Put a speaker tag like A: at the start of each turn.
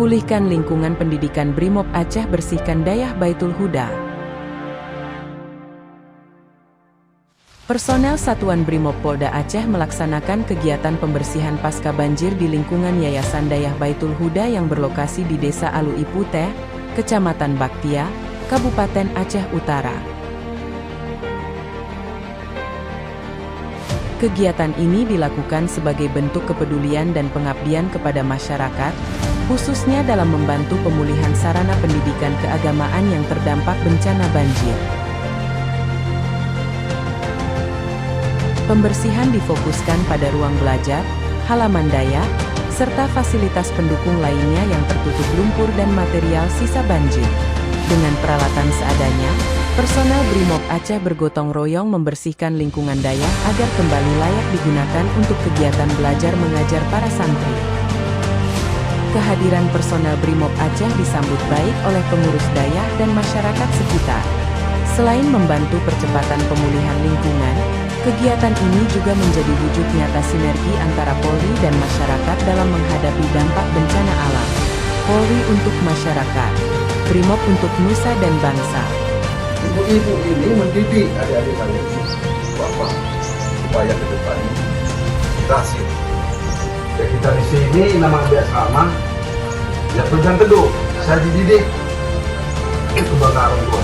A: Pulihkan lingkungan pendidikan Brimob Aceh, bersihkan Dayah Baitul Huda. Personel Satuan Brimob Polda Aceh melaksanakan kegiatan pembersihan pasca banjir di lingkungan Yayasan Dayah Baitul Huda yang berlokasi di Desa Alu Iputeh, Kecamatan Baktia, Kabupaten Aceh Utara. Kegiatan ini dilakukan sebagai bentuk kepedulian dan pengabdian kepada masyarakat, khususnya dalam membantu pemulihan sarana pendidikan keagamaan yang terdampak bencana banjir. Pembersihan difokuskan pada ruang belajar, halaman daya, serta fasilitas pendukung lainnya yang tertutup lumpur dan material sisa banjir. Dengan peralatan seadanya, personel Brimob Aceh bergotong royong membersihkan lingkungan daya agar kembali layak digunakan untuk kegiatan belajar mengajar para santri. Kehadiran personel Brimob Aceh disambut baik oleh pengurus daya dan masyarakat sekitar. Selain membantu percepatan pemulihan lingkungan, kegiatan ini juga menjadi wujud nyata sinergi antara Polri dan masyarakat dalam menghadapi dampak bencana alam. Polri untuk masyarakat, Brimob untuk nusa dan bangsa.
B: Ibu-ibu ini mendidik adik-adik kalian bapak supaya ke depannya berhasil. Ya kita di sini nama dia sama, ya pegang teguh, saya dididik itu bangga orang tua.